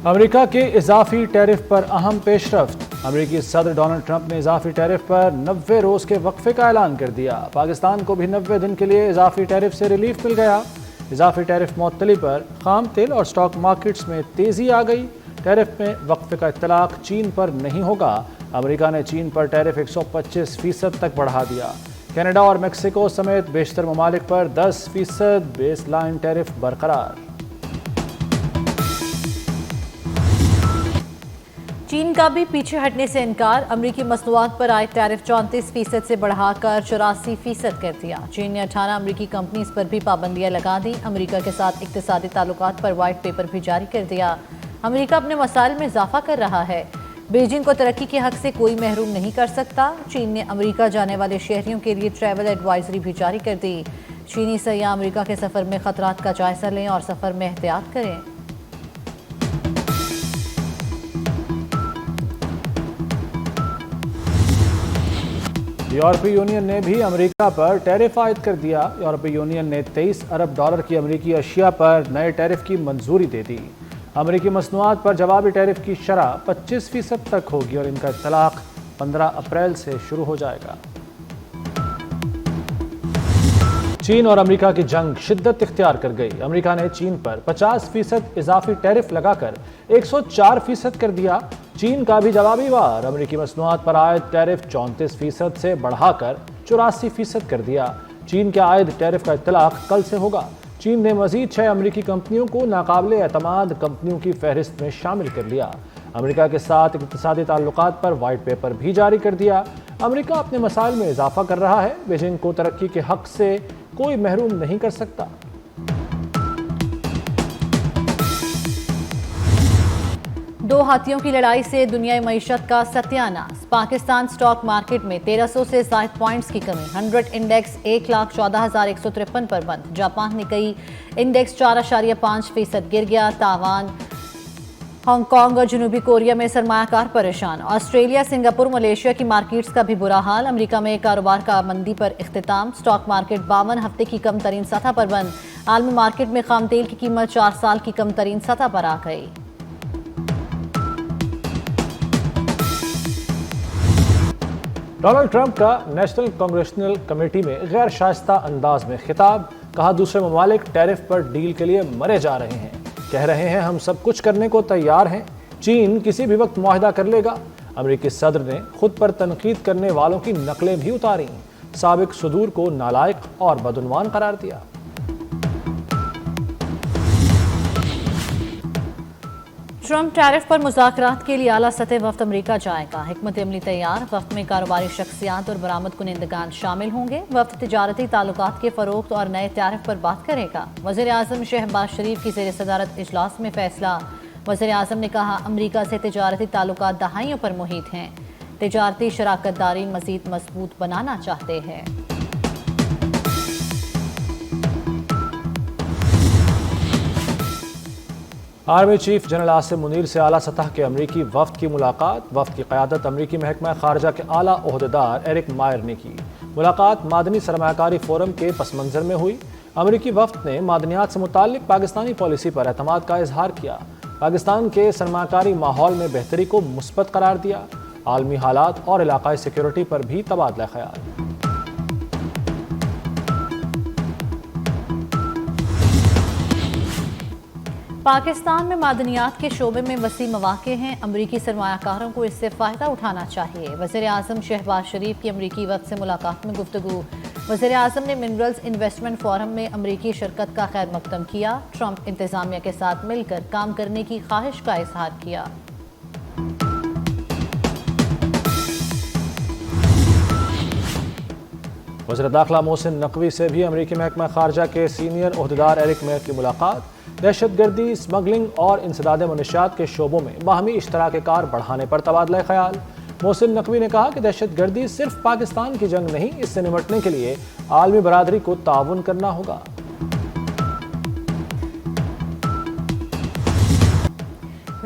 امریکہ کے اضافی ٹیرف پر اہم پیش رفت۔ امریکی صدر ڈونلڈ ٹرمپ نے اضافی ٹیرف پر 90 روز کے وقفے کا اعلان کر دیا۔ پاکستان کو بھی 90 دن کے لیے اضافی ٹیرف سے ریلیف مل گیا۔ اضافی ٹیرف معطلی پر خام تیل اور سٹاک مارکیٹس میں تیزی آ گئی۔ ٹیرف میں وقفے کا اطلاق چین پر نہیں ہوگا۔ امریکہ نے چین پر ٹیرف 125% تک بڑھا دیا۔ کینیڈا اور میکسیکو سمیت بیشتر ممالک پر 10% بیس لائن ٹیرف برقرار۔ چین کا بھی پیچھے ہٹنے سے انکار۔ امریکی مصنوعات پر عائد ٹیرف 34% سے بڑھا کر 84% کر دیا۔ چین نے 18 امریکی کمپنیز پر بھی پابندیاں لگا دی۔ امریکہ کے ساتھ اقتصادی تعلقات پر وائٹ پیپر بھی جاری کر دیا۔ امریکہ اپنے مسائل میں اضافہ کر رہا ہے۔ بیجنگ کو ترقی کے حق سے کوئی محروم نہیں کر سکتا۔ چین نے امریکہ جانے والے شہریوں کے لیے ٹریول ایڈوائزری بھی جاری کر دی۔ چینی سیاح امریکہ کے سفر میں خطرات کا جائزہ لیں اور سفر میں احتیاط کریں۔ یورپی یونین نے بھی امریکہ پر ٹیرف عائد کر دیا۔ یورپی یونین نے $23 ارب کی امریکی اشیاء پر نئے ٹیرف کی منظوری دے دی۔ امریکی مصنوعات پر جوابی ٹیرف کی شرح 25% تک ہوگی اور ان کا اطلاق 15 اپریل سے شروع ہو جائے گا۔ چین اور امریکہ کی جنگ شدت اختیار کر گئی۔ امریکہ نے چین پر 50% اضافی ٹیرف لگا کر 104% کر دیا۔ چین کا بھی جوابی وار امریکی مصنوعات پر عائد ٹیرف 34% سے بڑھا کر 84% کر دیا۔ چین کے عائد ٹیرف کا اطلاق کل سے ہوگا۔ چین نے مزید 6 امریکی کمپنیوں کو ناقابل اعتماد کمپنیوں کی فہرست میں شامل کر لیا۔ امریکہ کے ساتھ اقتصادی تعلقات پر وائٹ پیپر بھی جاری کر دیا۔ امریکہ اپنے مسائل میں اضافہ کر رہا ہے۔ بیجنگ کو ترقی کے حق سے کوئی محروم نہیں کر سکتا۔ دو ہاتھیوں کی لڑائی سے دنیای معیشت کا ستیاناس۔ پاکستان سٹاک مارکیٹ میں 1300 سے زائد پوائنٹس کی کمی۔ 100 انڈیکس 1,14,153 پر بند۔ جاپان نکئی انڈیکس 4.5% گر گیا۔ تائیوان، ہانگ کانگ اور جنوبی کوریا میں سرمایہ کار پریشان۔ آسٹریلیا، سنگاپور، ملیشیا کی مارکیٹس کا بھی برا حال۔ امریکہ میں کاروبار کا مندی پر اختتام۔ سٹاک مارکیٹ 52 ہفتے کی کم ترین سطح پر بند۔ عالمی مارکیٹ میں خام تیل کی قیمت 4 سال کی کم ترین سطح پر آ گئی۔ ڈونلڈ ٹرمپ کا نیشنل کانگریشنل کمیٹی میں غیر شائستہ انداز میں خطاب۔ کہا دوسرے ممالک ٹیرف پر ڈیل کے لیے مرے جا رہے ہیں۔ کہہ رہے ہیں ہم سب کچھ کرنے کو تیار ہیں۔ چین کسی بھی وقت معاہدہ کر لے گا۔ امریکی صدر نے خود پر تنقید کرنے والوں کی نقلیں بھی اتاریں۔ سابق صدور کو نالائق اور بدعنوان قرار دیا۔ ٹرمپ ٹیرف پر مذاکرات کے لیے اعلیٰ سطح وفد امریکہ جائے گا۔ حکمت عملی تیار۔ وفد میں کاروباری شخصیات اور برآمد کنندگان شامل ہوں گے۔ وفد تجارتی تعلقات کے فروغ اور نئے ٹیرف پر بات کرے گا۔ وزیر اعظم شہباز شریف کی زیر صدارت اجلاس میں فیصلہ۔ وزیر اعظم نے کہا امریکہ سے تجارتی تعلقات دہائیوں پر محیط ہیں۔ تجارتی شراکت داری مزید مضبوط بنانا چاہتے ہیں۔ Army chief general Asim Munir سے اعلیٰ سطح کے امریکی وفد کی ملاقات۔ وفد کی قیادت امریکی محکمہ خارجہ کے اعلیٰ عہدیدار ایرک مائر نے کی۔ ملاقات معدنی سرمایہ کاری فورم کے پس منظر میں ہوئی۔ امریکی وفد نے معدنیات سے متعلق پاکستانی پالیسی پر اعتماد کا اظہار کیا۔ پاکستان کے سرمایہ کاری ماحول میں بہتری کو مثبت قرار دیا۔ عالمی حالات اور علاقائی سیکیورٹی پر بھی تبادلہ خیال۔ پاکستان میں معدنیات کے شعبے میں وسیع مواقع ہیں۔ امریکی سرمایہ کاروں کو اس سے فائدہ اٹھانا چاہیے۔ وزیر اعظم شہباز شریف کی امریکی وفد سے ملاقات میں گفتگو۔ وزیر اعظم نے منرلز انویسٹمنٹ فورم میں امریکی شرکت کا خیر مقدم کیا۔ ٹرمپ انتظامیہ کے ساتھ مل کر کام کرنے کی خواہش کا اظہار کیا۔ وزیر داخلہ محسن نقوی سے بھی امریکی محکمہ خارجہ کے سینئر عہدیدار ایرک مائر کی ملاقات۔ دہشت گردی، اسمگلنگ اور انسداد منشیات کے شعبوں میں باہمی اشتراک کار بڑھانے پر تبادلہ خیال۔ محسن نقوی نے کہا کہ دہشت گردی صرف پاکستان کی جنگ نہیں، اس سے نمٹنے کے لیے عالمی برادری کو تعاون کرنا ہوگا۔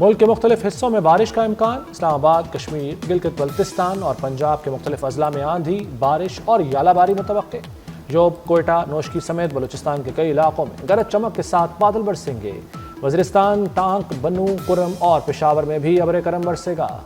ملک کے مختلف حصوں میں بارش کا امکان، اسلام آباد، کشمیر، گلگت بلتستان اور پنجاب کے مختلف اضلاع میں آندھی، بارش اور ژالہ باری متوقع۔ جوب، کوئٹہ، نوشکی سمیت بلوچستان کے کئی علاقوں میں گرج چمک کے ساتھ بادل برسیں گے۔ وزیرستان، ٹانک، بنو، کرم اور پشاور میں بھی ابر کرم برسے گا۔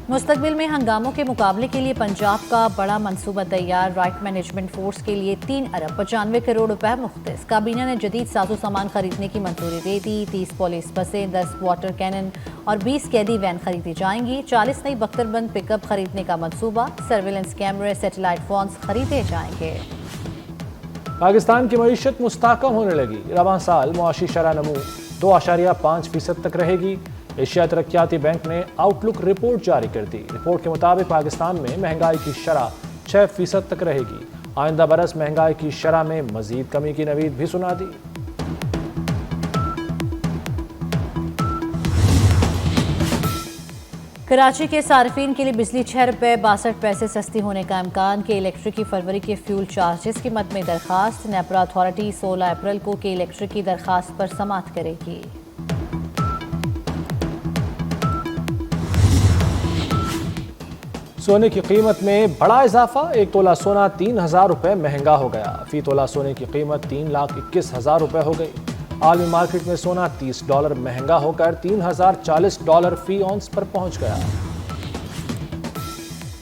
مستقبل میں ہنگاموں کے مقابلے کے لیے پنجاب کا بڑا منصوبہ تیار، رائٹ مینجمنٹ فورس کے لیے 3 ارب 95 کروڑ روپے مختص۔ کابینہ نے جدید ساز و سامان خریدنے کی منظوری دے دی۔ 30 پولیس بسیں، 10 واٹر کینن اور 20 قیدی وین خریدی جائیں گی۔ 40 نئی بختر بند پک اپ خریدنے کا منصوبہ، سرویلنس کیمرے، سیٹلائٹ فونز خریدے جائیں گے۔ پاکستان کی معیشت مستحکم ہونے لگی، رواں سال معاشی شرح نمو 2.5% تک رہے گی۔ ایشیا ترقیاتی بینک نے آؤٹ لک رپورٹ جاری کر دی۔ رپورٹ کے مطابق پاکستان میں مہنگائی کی شرح 6% تک رہے گی۔ آئندہ برس مہنگائی کی شرح میں مزید کمی کی نوید بھی سنا دی۔ کراچی کے صارفین کے لیے بجلی 6 روپے 62 پیسے سستی ہونے کا امکان کہ الیکٹرک کی فروری کے فیول چارجز کی مد میں درخواست۔ نیپرا اتھارٹی 16 اپریل کو کہ الیکٹرک کی درخواست پر سماعت کرے گی۔ سونے کی قیمت میں بڑا اضافہ، 1 تولہ سونا 3,000 روپے مہنگا ہو گیا۔ فی تولہ سونے کی قیمت 3,21,000 روپے ہو گئی۔ عالمی مارکیٹ میں سونا $30 مہنگا ہو کر $3,040 فی اونس پر پہنچ گیا۔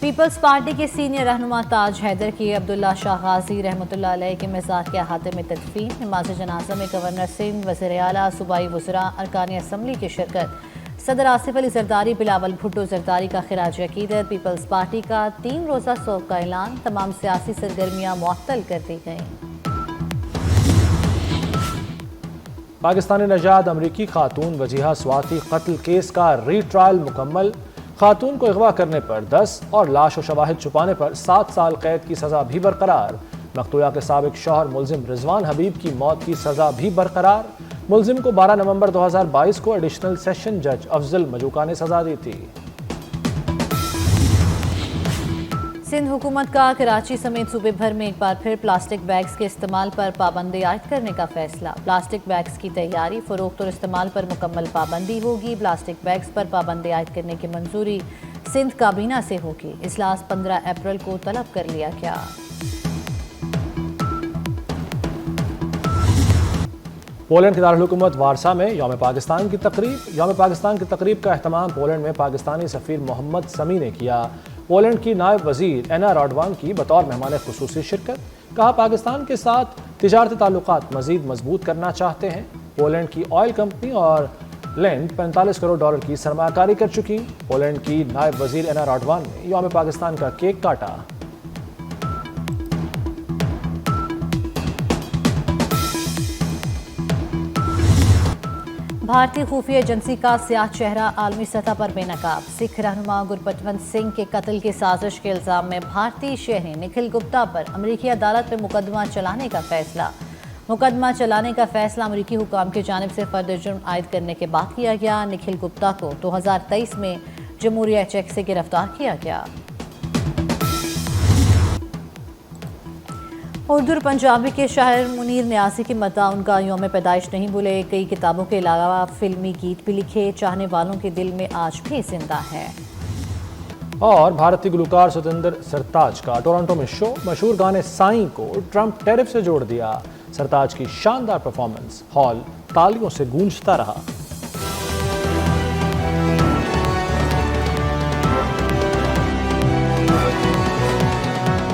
پیپلز پارٹی کے سینئر رہنما تاج حیدر کی عبداللہ شاہ غازی رحمۃ اللہ علیہ کے مزار کے احاطے میں تدفین۔ نماز جنازہ میں گورنر سندھ، وزیر اعلیٰ، صوبائی وزراء، ارکان اسمبلی کی شرکت۔ صدر آصف علی زرداری، بلاول بھٹو زرداری کا خراج عقیدت۔ پیپلز پارٹی کا 3 روزہ سوگ کا اعلان، تمام سیاسی سرگرمیاں معطل کر دی گئیں۔ پاکستانی نژاد امریکی خاتون وجیہہ سواتی قتل کیس کا ری ٹرائل مکمل۔ خاتون کو اغوا کرنے پر 10 اور لاش و شواہد چھپانے پر 7 سال قید کی سزا بھی برقرار۔ مقتولہ کے سابق شوہر ملزم رضوان حبیب کی موت کی سزا بھی برقرار۔ ملزم کو 12 نومبر 2022 کو ایڈیشنل سیشن جج افضل مجوکا نے سزا دی تھی۔ سندھ حکومت کا کراچی سمیت صوبے بھر میں ایک بار پھر پلاسٹک بیگز کے استعمال پر پابندی عائد کرنے کا فیصلہ۔ پلاسٹک بیگز کی تیاری، فروخت اور استعمال پر مکمل پابندی ہوگی۔ پلاسٹک بیگز پر پابندی عائد کرنے کی منظوری سندھ کابینہ سے ہوگی۔ اجلاس 15 اپریل کو طلب کر لیا گیا۔ پولینڈ کے دارالحکومت وارسا میں یوم پاکستان کی تقریب کا اہتمام پولینڈ میں پاکستانی سفیر محمد سمیع نے کیا۔ پولینڈ کی نائب وزیر اینا راڈوان کی بطور مہمان خصوصی شرکت۔ کہا پاکستان کے ساتھ تجارتی تعلقات مزید مضبوط کرنا چاہتے ہیں۔ پولینڈ کی آئل کمپنی اور لینڈ $45 کروڑ کی سرمایہ کاری کر چکی۔ پولینڈ کی نائب وزیر اینا راڈوان نے یوم پاکستان کا کیک کاٹا۔ بھارتی خفیہ ایجنسی کا سیاہ چہرہ عالمی سطح پر بے نقاب۔ سکھ رہنما گربچون سنگھ کے قتل کی سازش کے الزام میں بھارتی شہری نکھل گپتا پر امریکی عدالت میں مقدمہ چلانے کا فیصلہ۔ مقدمہ چلانے کا فیصلہ امریکی حکام کی جانب سے فرد جرم عائد کرنے کے بعد کیا گیا۔ نکھل گپتا کو 2023 میں جمہوریہ چیک سے گرفتار کیا گیا۔ اردو اور پنجابی کے شاعر منیر نیازی کی مداح، ان کا یوم پیدائش نہیں بھولے۔ کئی کتابوں کے علاوہ فلمی گیت بھی لکھے، چاہنے والوں کے دل میں آج بھی زندہ ہے۔ اور بھارتی گلوکار ستندر سرتاج کا ٹورنٹو میں شو، مشہور گانے سائیں کو ٹرمپ ٹیرف سے جوڑ دیا۔ سرتاج کی شاندار پرفارمنس ہال تالیوں سے گونجتا رہا۔